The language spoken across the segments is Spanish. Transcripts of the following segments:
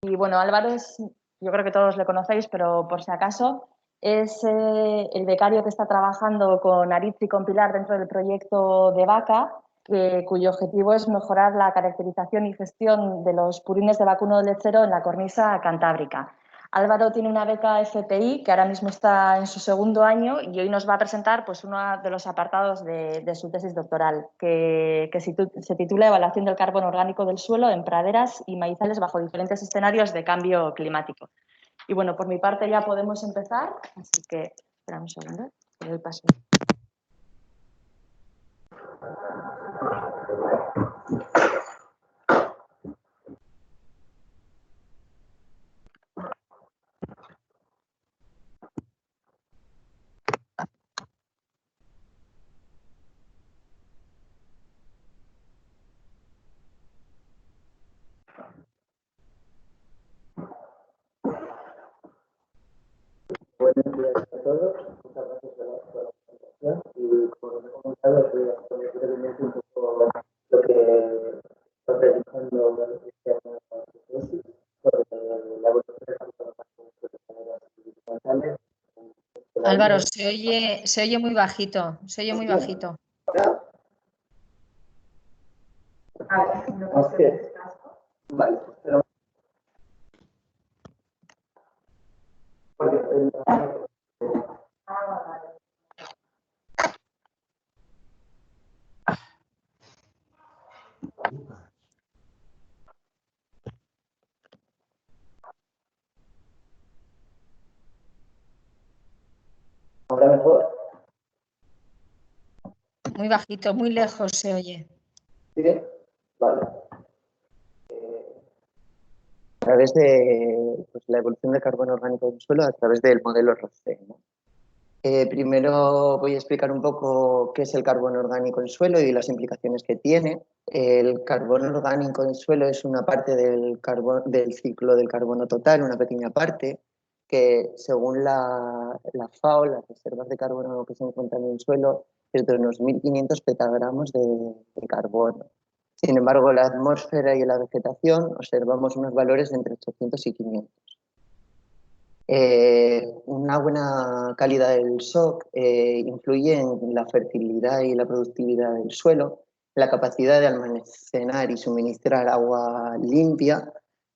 Y bueno, Álvaro es, yo creo que todos le conocéis, pero por si acaso, es el becario que está trabajando con Aritz y con Pilar dentro del proyecto de vaca, cuyo objetivo es mejorar la caracterización y gestión de los purines de vacuno lechero en la cornisa cantábrica. Álvaro tiene una beca FPI que ahora mismo está en su segundo año y hoy nos va a presentar pues, uno de los apartados de su tesis doctoral, que se titula Evaluación del carbono orgánico del suelo en praderas y maizales bajo diferentes escenarios de cambio climático. Y bueno, por mi parte ya podemos empezar, así que espera un segundo, te doy paso. Buenos días a todos, muchas gracias por la presentación y como os he comentado os voy a exponer brevemente un poco lo que está realizando este año de tesis sobre la evolución de carbono documentales. Álvaro, se oye muy bajito, se oye muy bajito. Vale, pero porque ahora mejor. Muy bajito, muy lejos se oye. ¿Sí? Vale. A través de pues, la evolución del carbono orgánico del suelo, a través del modelo ROCE, ¿no? Primero voy a explicar un poco qué es el carbono orgánico en suelo y las implicaciones que tiene. El carbono orgánico en suelo es una parte del ciclo del carbono total, una pequeña parte, que según la FAO, las reservas de carbono que se encuentran en el suelo, es de unos 1.500 petagramos de carbono. Sin embargo, en la atmósfera y en la vegetación observamos unos valores entre 800 y 500. Una buena calidad del SOC influye en la fertilidad y la productividad del suelo, la capacidad de almacenar y suministrar agua limpia,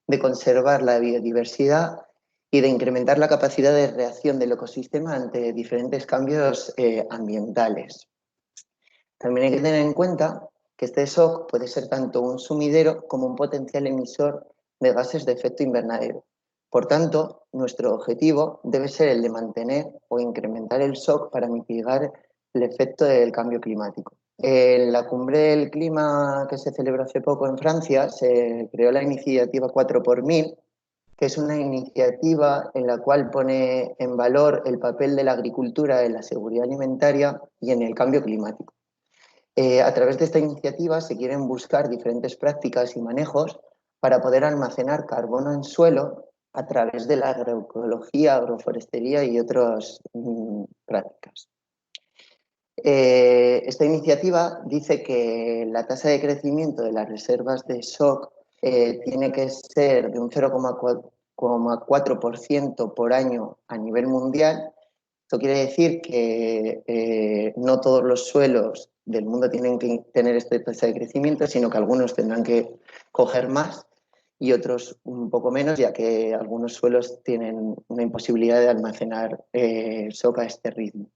de conservar la biodiversidad y de incrementar la capacidad de reacción del ecosistema ante diferentes cambios ambientales. También hay que tener en cuenta que este SOC puede ser tanto un sumidero como un potencial emisor de gases de efecto invernadero. Por tanto, nuestro objetivo debe ser el de mantener o incrementar el SOC para mitigar el efecto del cambio climático. En la cumbre del clima que se celebró hace poco en Francia, se creó la iniciativa 4x1000, que es una iniciativa en la cual pone en valor el papel de la agricultura en la seguridad alimentaria y en el cambio climático. A través de esta iniciativa se quieren buscar diferentes prácticas y manejos para poder almacenar carbono en suelo a través de la agroecología, agroforestería y otras prácticas. Esta iniciativa dice que la tasa de crecimiento de las reservas de SOC tiene que ser de un 0,4% por año a nivel mundial. Esto quiere decir que no todos los suelos del mundo tienen que tener esta tasa de crecimiento, sino que algunos tendrán que coger más y otros un poco menos, ya que algunos suelos tienen una imposibilidad de almacenar SOC a este ritmo.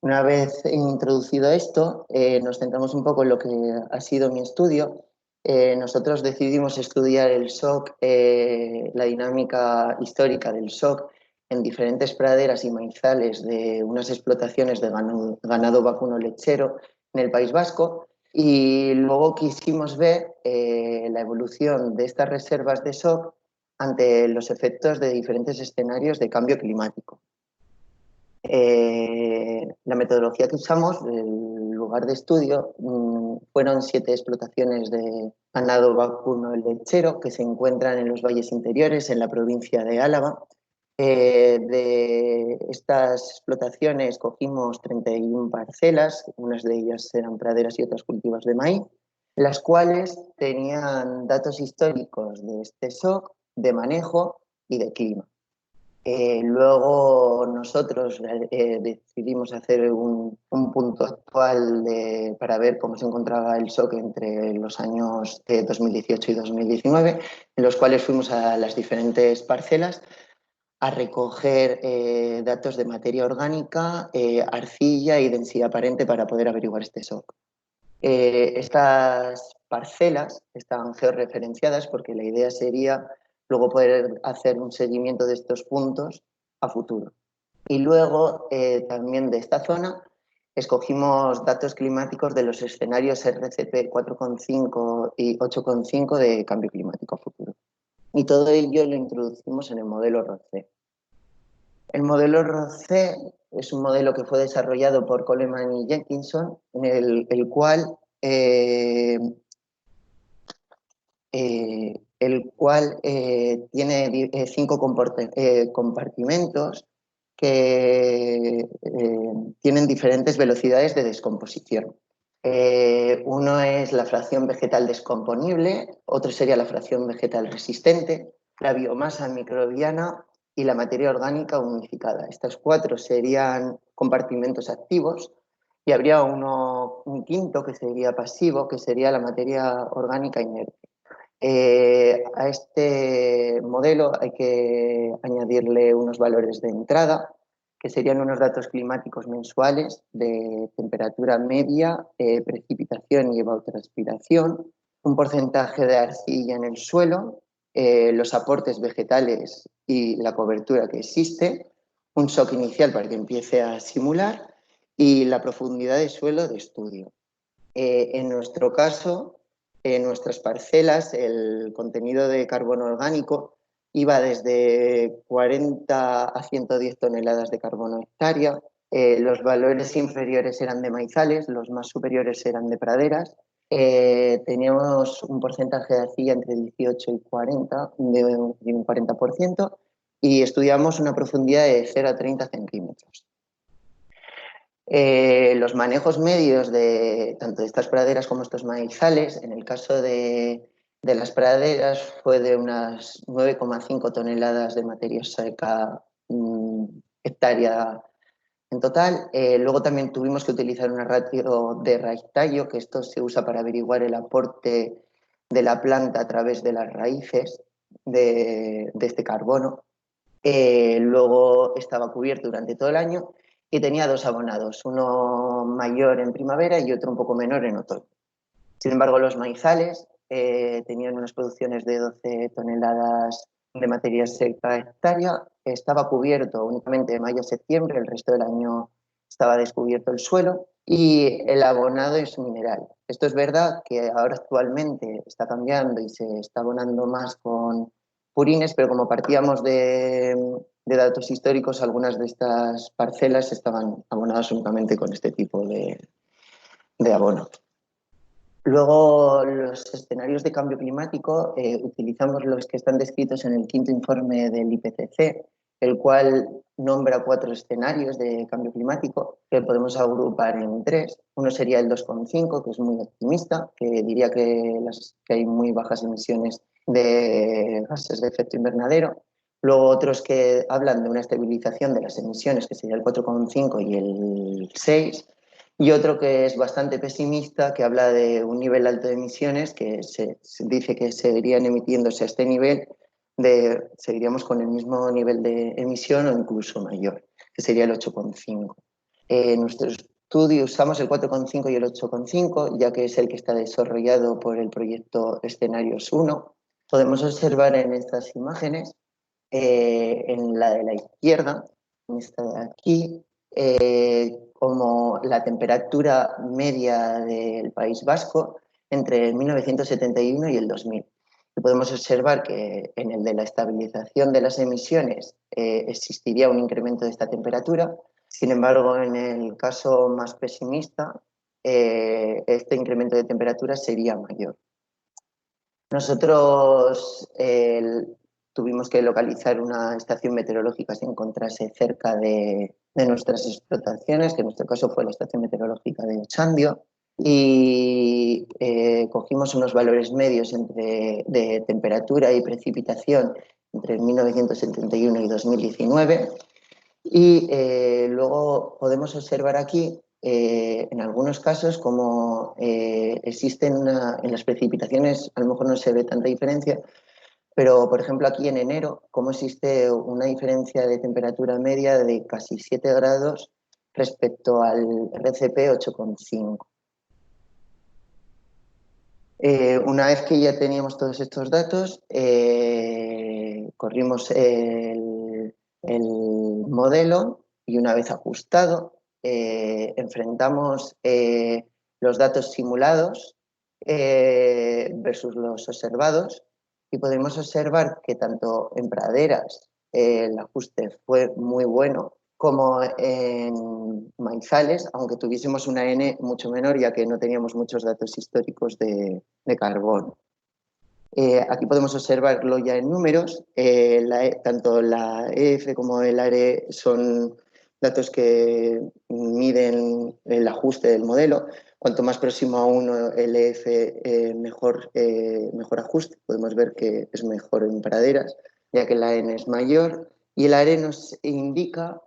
Una vez introducido esto, nos centramos un poco en lo que ha sido mi estudio. Nosotros decidimos estudiar el SOC, la dinámica histórica del SOC en diferentes praderas y maizales de unas explotaciones de ganado vacuno lechero en el País Vasco, y luego quisimos ver la evolución de estas reservas de SOC ante los efectos de diferentes escenarios de cambio climático. La metodología que usamos, el lugar de estudio, fueron 7 explotaciones de ganado vacuno lechero que se encuentran en los valles interiores, en la provincia de Álava. De estas explotaciones cogimos 31 parcelas, unas de ellas eran praderas y otras cultivos de maíz. las cuales tenían datos históricos de este SOC, de manejo y de clima. Luego nosotros decidimos hacer un punto actual para ver cómo se encontraba el SOC entre los años 2018 y 2019, en los cuales fuimos a las diferentes parcelas a recoger datos de materia orgánica, arcilla y densidad aparente para poder averiguar este SOC. Estas parcelas estaban georreferenciadas porque la idea sería luego poder hacer un seguimiento de estos puntos a futuro. Y luego también de esta zona escogimos datos climáticos de los escenarios RCP 4,5 y 8,5 de cambio climático a futuro. Y todo ello lo introducimos en el modelo ROCE. El modelo ROCE es un modelo que fue desarrollado por Coleman y Jenkinson, en el cual tiene 5 compartimentos que tienen diferentes velocidades de descomposición. Uno es la fracción vegetal descomponible, otro sería la fracción vegetal resistente, la biomasa microbiana y la materia orgánica unificada. Estas 4 serían compartimentos activos y habría un quinto que sería pasivo, que sería la materia orgánica inerte. A este modelo hay que añadirle unos valores de entrada, que serían unos datos climáticos mensuales de temperatura media, precipitación y evapotranspiración, un porcentaje de arcilla en el suelo, los aportes vegetales y la cobertura que existe, un SOC inicial para que empiece a simular y la profundidad de suelo de estudio. En nuestro caso, en nuestras parcelas, el contenido de carbono orgánico iba desde 40 a 110 toneladas de carbono hectárea. Los valores inferiores eran de maizales, los más superiores eran de praderas. Teníamos un porcentaje de arcilla entre 18 y 40, de un 40%, y estudiamos una profundidad de 0 a 30 centímetros. Los manejos medios de tanto de estas praderas como estos maizales, en el caso de las praderas fue de unas 9,5 toneladas de materia seca hectárea en total. Luego también tuvimos que utilizar una ratio de raíz-tallo, que esto se usa para averiguar el aporte de la planta a través de las raíces de este carbono. Luego estaba cubierto durante todo el año y tenía 2 abonados, uno mayor en primavera y otro un poco menor en otoño. Sin embargo, los maizales tenían unas producciones de 12 toneladas de materia seca hectárea, estaba cubierto únicamente de mayo a septiembre, el resto del año estaba descubierto el suelo y el abonado es mineral. Esto es verdad que ahora actualmente está cambiando y se está abonando más con purines, pero como partíamos de datos históricos, algunas de estas parcelas estaban abonadas únicamente con este tipo de abono. Luego, los escenarios de cambio climático utilizamos los que están descritos en el 5º informe del IPCC, el cual nombra 4 escenarios de cambio climático que podemos agrupar en 3. Uno sería el 2,5, que es muy optimista, que diría que hay muy bajas emisiones de gases de efecto invernadero. Luego otros que hablan de una estabilización de las emisiones, que sería el 4,5 y el 6. Y otro que es bastante pesimista, que habla de un nivel alto de emisiones, que se dice que seguirían emitiéndose a este nivel, seguiríamos con el mismo nivel de emisión o incluso mayor, que sería el 8,5. En nuestro estudio usamos el 4,5 y el 8,5, ya que es el que está desarrollado por el proyecto Escenarios 1. Podemos observar en estas imágenes, en la de la izquierda, en esta de aquí, como la temperatura media del País Vasco entre el 1971 y el 2000. Y podemos observar que en el de la estabilización de las emisiones existiría un incremento de esta temperatura. Sin embargo, en el caso más pesimista, este incremento de temperatura sería mayor. Nosotros tuvimos que localizar una estación meteorológica que se encontrase cerca de nuestras explotaciones, que en nuestro caso fue la estación meteorológica de Ochandio. y cogimos unos valores medios de temperatura y precipitación entre 1971 y 2019 y luego podemos observar aquí en algunos casos como existen en las precipitaciones, a lo mejor no se ve tanta diferencia, pero por ejemplo aquí en enero, como existe una diferencia de temperatura media de casi 7 grados respecto al RCP 8,5. Una vez que ya teníamos todos estos datos, corrimos el modelo y una vez ajustado, enfrentamos los datos simulados versus los observados y podemos observar que tanto en praderas el ajuste fue muy bueno como en maizales, aunque tuviésemos una N mucho menor, ya que no teníamos muchos datos históricos de carbono. Aquí podemos observarlo ya en números. Tanto la EF como el ARE son datos que miden el ajuste del modelo. Cuanto más próximo a uno el EF, mejor ajuste. Podemos ver que es mejor en praderas, ya que la N es mayor. Y el ARE nos indica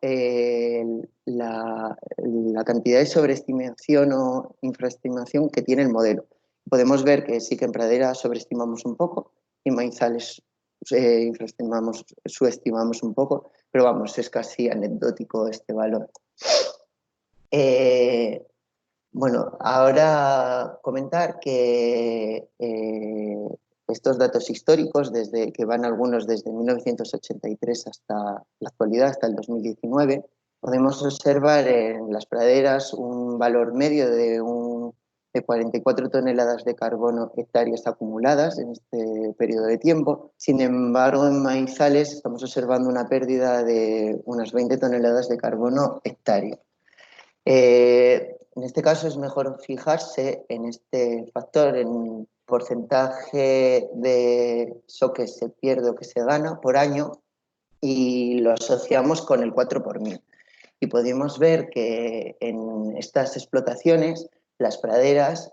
la cantidad de sobreestimación o infraestimación que tiene el modelo. Podemos ver que sí que en pradera sobreestimamos un poco y en maizales subestimamos un poco, pero vamos, es casi anecdótico este valor. Bueno, ahora comentar que estos datos históricos, desde que van algunos desde 1983 hasta la actualidad, hasta el 2019, podemos observar en las praderas un valor medio de 44 toneladas de carbono hectáreas acumuladas en este periodo de tiempo. Sin embargo, en maizales estamos observando una pérdida de unas 20 toneladas de carbono hectárea. En este caso es mejor fijarse en este factor, en porcentaje de SOC que se pierde o que se gana por año y lo asociamos con el 4 por mil. Y podemos ver que en estas explotaciones las praderas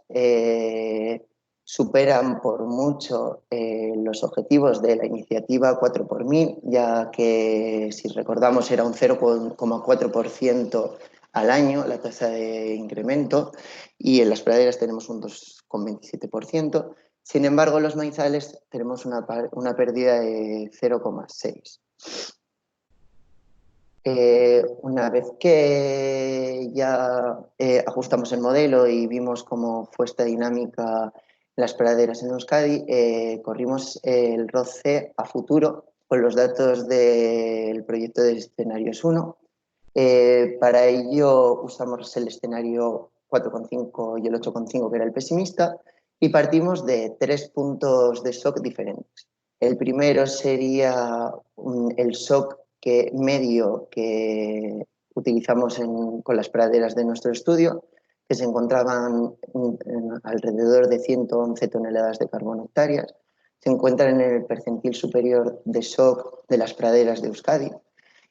superan por mucho los objetivos de la iniciativa 4 por mil, ya que si recordamos era un 0,4% al año la tasa de incremento y en las praderas tenemos un 2,27%. Sin embargo, en los maizales tenemos una pérdida de 0,6%. Una vez que ya ajustamos el modelo y vimos cómo fue esta dinámica en las praderas en Euskadi, corrimos el ROCE a futuro con los datos del proyecto de escenarios 1. Para ello usamos el escenario 4,5 y el 8,5, que era el pesimista, y partimos de 3 puntos de shock diferentes. El primero sería el shock medio que utilizamos con las praderas de nuestro estudio, que se encontraban alrededor de 111 toneladas de carbono hectáreas. Se encuentran en el percentil superior de shock de las praderas de Euskadi.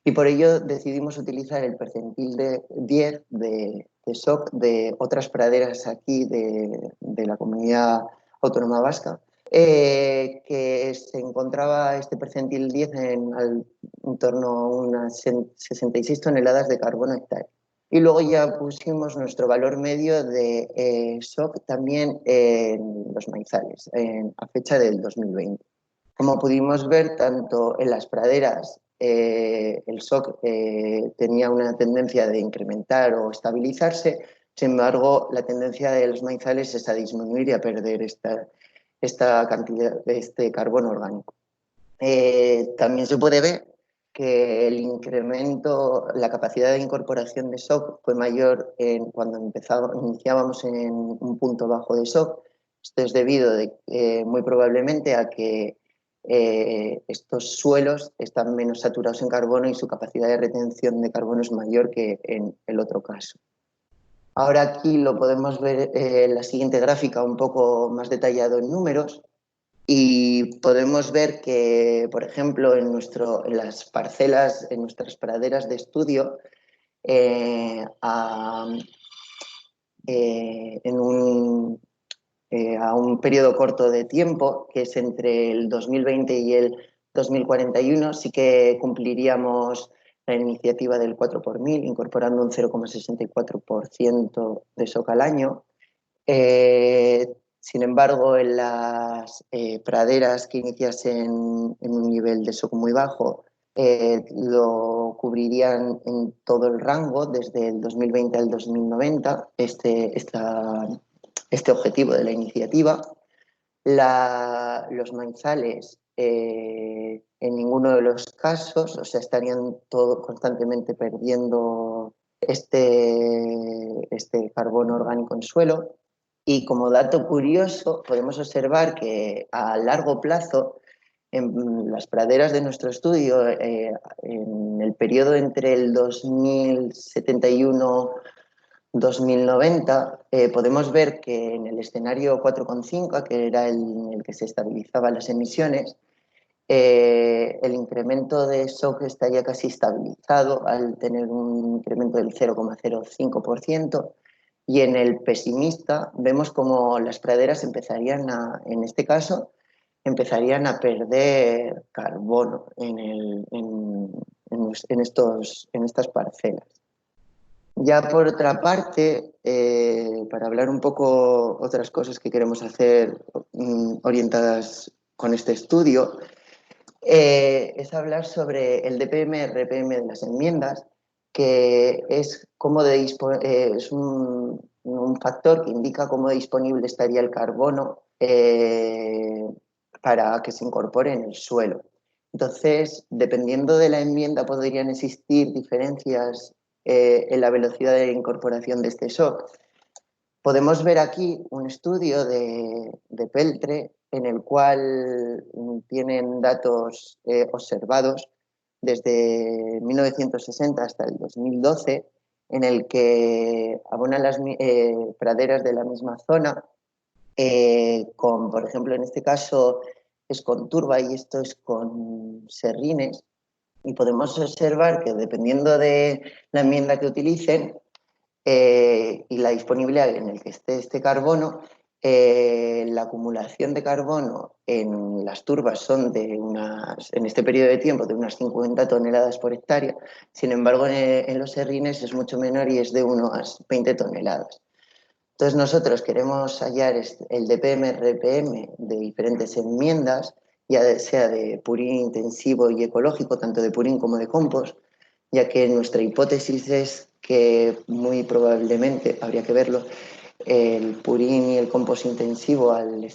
Y por ello decidimos utilizar el percentil de 10 de shock de otras praderas aquí de la comunidad autónoma vasca, que se encontraba este percentil 10 en torno a unas 66 toneladas de carbono hectárea. Y luego ya pusimos nuestro valor medio de shock también en los maizales, a fecha del 2020. Como pudimos ver, tanto en las praderas el shock tenía una tendencia de incrementar o estabilizarse, sin embargo, la tendencia de los maizales es a disminuir y a perder esta cantidad de este carbono orgánico. También se puede ver que el incremento, la capacidad de incorporación de shock fue mayor cuando iniciábamos en un punto bajo de shock. Esto es debido muy probablemente a que estos suelos están menos saturados en carbono y su capacidad de retención de carbono es mayor que en el otro caso. Ahora aquí lo podemos ver en la siguiente gráfica un poco más detallado en números y podemos ver que, por ejemplo, en las parcelas, en nuestras praderas de estudio, a un periodo corto de tiempo, que es entre el 2020 y el 2041, sí que cumpliríamos la iniciativa del 4 por 1000, incorporando un 0,64% de SOC al año. Sin embargo, en las praderas que iniciasen en un nivel de SOC muy bajo, lo cubrirían en todo el rango, desde el 2020 al 2090, este objetivo de la iniciativa. Los maizales, en ninguno de los casos, o sea, estarían constantemente perdiendo este carbono orgánico en suelo. Y como dato curioso, podemos observar que a largo plazo, en las praderas de nuestro estudio, en el periodo entre el 2071-2090, podemos ver que en el escenario 4,5, que era en el que se estabilizaban las emisiones, el incremento de SOC estaría casi estabilizado al tener un incremento del 0,05%, y en el pesimista vemos como las praderas empezarían en este caso, empezarían a perder carbono en estas parcelas. Ya por otra parte, para hablar un poco otras cosas que queremos hacer orientadas con este estudio, es hablar sobre el DPM-RPM de las enmiendas, que es, es un factor que indica cómo disponible estaría el carbono para que se incorpore en el suelo. Entonces, dependiendo de la enmienda, podrían existir diferencias en la velocidad de incorporación de este SOC. Podemos ver aquí un estudio de Peltre, en el cual tienen datos observados desde 1960 hasta el 2012, en el que abonan las praderas de la misma zona, por ejemplo, en este caso es con turba y esto es con serrines, y podemos observar que dependiendo de la enmienda que utilicen, y la disponibilidad en el que esté este carbono, la acumulación de carbono en las turbas son en este periodo de tiempo, de unas 50 toneladas por hectárea. Sin embargo, en los serrines es mucho menor y es de unas 20 toneladas. Entonces, nosotros queremos hallar el DPM-RPM de diferentes enmiendas, ya sea de purín intensivo y ecológico, tanto de purín como de compost, ya que nuestra hipótesis es que muy probablemente, habría que verlo, el purín y el compost intensivo, al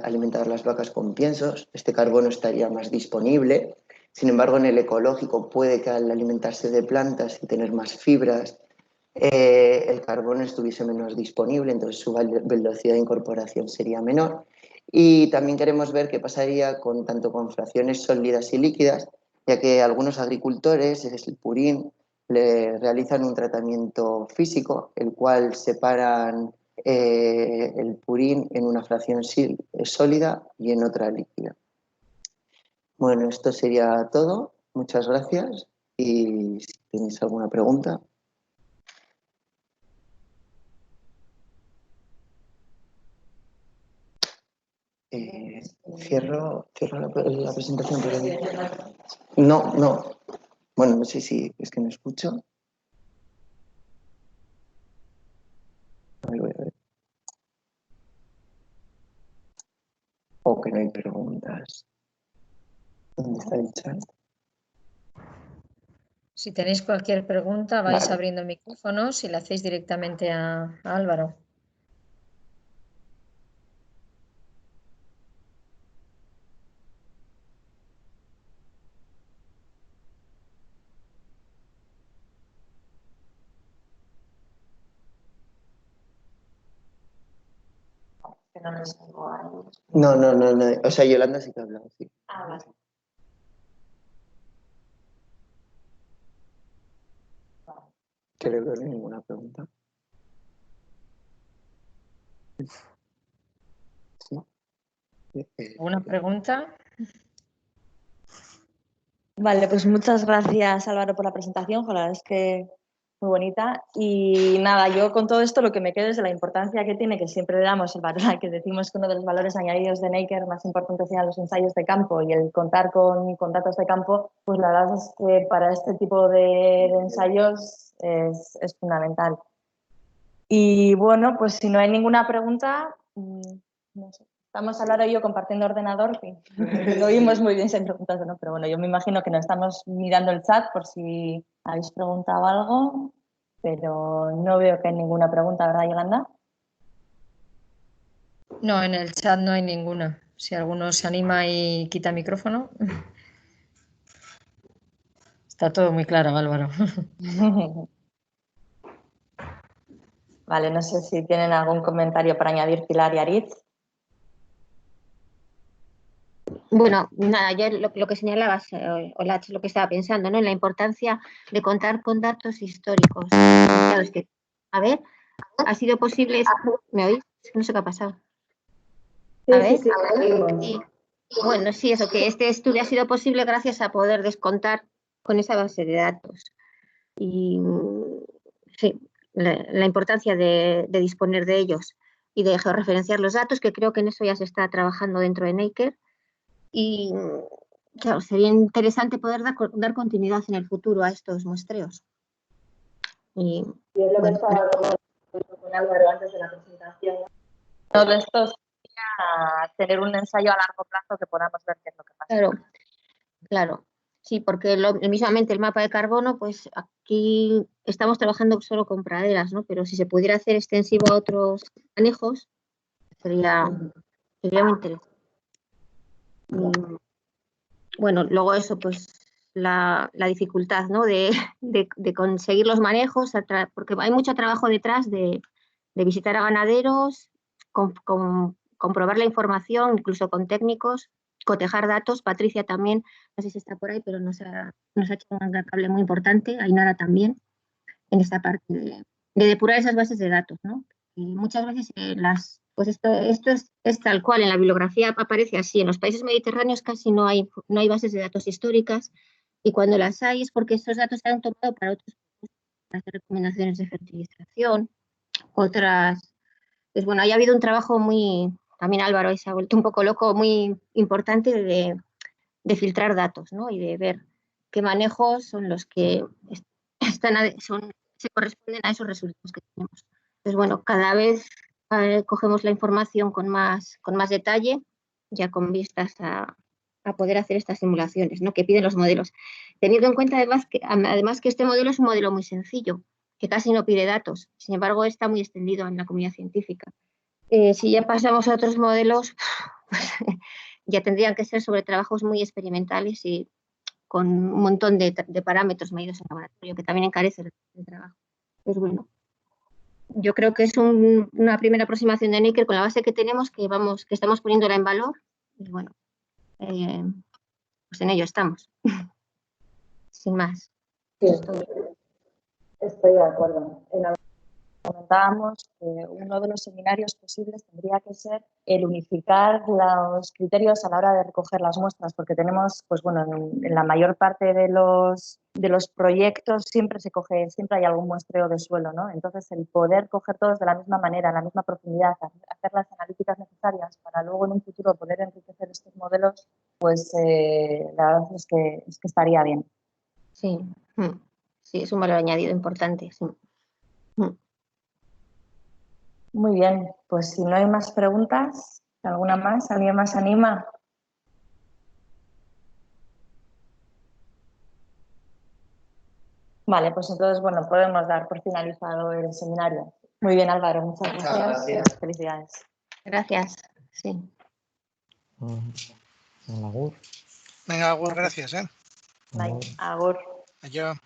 alimentar las vacas con piensos, este carbono estaría más disponible. Sin embargo, en el ecológico puede que al alimentarse de plantas y tener más fibras, el carbono estuviese menos disponible, entonces su velocidad de incorporación sería menor. Y también queremos ver qué pasaría tanto con fracciones sólidas y líquidas, ya que algunos agricultores, es el purín, le realizan un tratamiento físico, el cual separan el purín en una fracción sólida y en otra líquida. Bueno, esto sería todo. Muchas gracias y si tenéis alguna pregunta. Cierro la presentación. Pero... No. Bueno, no sé si es que no escucho. A ver. O que no hay preguntas. ¿Dónde está el chat? Si tenéis cualquier pregunta, vais Vale. abriendo micrófonos y la hacéis directamente a Álvaro. No. O sea, Yolanda sí que ha hablado, sí. Vale. Creo que no hay ninguna pregunta. ¿Sí? ¿Alguna pregunta? Vale, pues muchas gracias Álvaro por la presentación. La verdad es que muy bonita. Y nada, yo con todo esto lo que me quedo es de la importancia que tiene, que siempre le damos el valor, que decimos que uno de los valores añadidos de Naker más importantes sean los ensayos de campo y el contar con datos de campo, pues la verdad es que para este tipo de ensayos es fundamental. Y bueno, pues si no hay ninguna pregunta, no sé. Estamos Álvaro y yo compartiendo ordenador, que lo oímos muy bien si hay preguntas o no, pero bueno, yo me imagino que nos estamos mirando el chat por si habéis preguntado algo, pero no veo que hay ninguna pregunta, ¿verdad, Yolanda? No, en el chat no hay ninguna. Si alguno se anima y quita micrófono. Está todo muy claro, Álvaro. Vale, no sé si tienen algún comentario para añadir Pilar y Aritz. Bueno, nada, yo lo que señalabas, Olach, lo que estaba pensando, ¿no? En la importancia de contar con datos históricos. Claro, es que, a ver, ¿ha sido posible? ¿Me oís? No sé qué ha pasado. A ver, sí. Bueno, sí, eso, que este estudio ha sido posible gracias a poder descontar con esa base de datos. Y sí, la importancia de disponer de ellos y de georreferenciar los datos, que creo que en eso ya se está trabajando dentro de Naker. Y claro, sería interesante poder dar continuidad en el futuro a estos muestreos. Y es lo que estaba hablando con Álvaro antes de la presentación. Todo esto sería tener un ensayo a largo plazo que podamos ver qué es lo que pasa. claro, claro. Sí, porque mismamente el mapa de carbono, pues aquí estamos trabajando solo con praderas, ¿no? Pero si se pudiera hacer extensivo a otros manejos, sería muy interesante. Bueno, luego eso, pues la dificultad, ¿no? de conseguir los manejos, porque hay mucho trabajo detrás de visitar a ganaderos, comprobar la información, incluso con técnicos, cotejar datos. Patricia también, no sé si está por ahí, pero nos ha hecho un cable muy importante, Ainara también, en esta parte de depurar esas bases de datos, ¿no? Y muchas veces pues esto es tal cual, en la bibliografía aparece así. En los países mediterráneos casi no hay bases de datos históricas, y cuando las hay es porque esos datos se han tomado para otros, para hacer recomendaciones de fertilización, otras. Pues bueno, haya habido un trabajo también Álvaro ahí se ha vuelto un poco loco, muy importante de filtrar datos, ¿no? Y de ver qué manejos son los que se corresponden a esos resultados que tenemos. Entonces, bueno, cada vez cogemos la información con más detalle, ya con vistas a poder hacer estas simulaciones, ¿no? Que piden los modelos. Teniendo en cuenta además que este modelo es un modelo muy sencillo, que casi no pide datos. Sin embargo, está muy extendido en la comunidad científica. Si ya pasamos a otros modelos, pues, ya tendrían que ser sobre trabajos muy experimentales y con un montón de parámetros medidos en laboratorio, que también encarece el trabajo. Pues bueno, yo creo que es una primera aproximación de Naker con la base que tenemos, que estamos poniéndola en valor, y bueno, pues en ello estamos. Sin más. Sí, estoy de acuerdo. Comentábamos que uno de los seminarios posibles tendría que ser el unificar los criterios a la hora de recoger las muestras, porque tenemos, pues bueno, en la mayor parte de los proyectos siempre hay algún muestreo de suelo, ¿no? Entonces, el poder coger todos de la misma manera, en la misma profundidad, hacer las analíticas necesarias para luego en un futuro poder enriquecer estos modelos, pues la verdad es que estaría bien. Sí, sí, es un valor añadido importante, sí. Muy bien, pues si no hay más preguntas, ¿alguna más? ¿Alguien más anima? Vale, pues entonces, bueno, podemos dar por finalizado el seminario. Muy bien, Álvaro, muchas gracias. Felicidades. Gracias, sí. Agur. Venga, Agur, gracias. Bye. Agur. Adiós.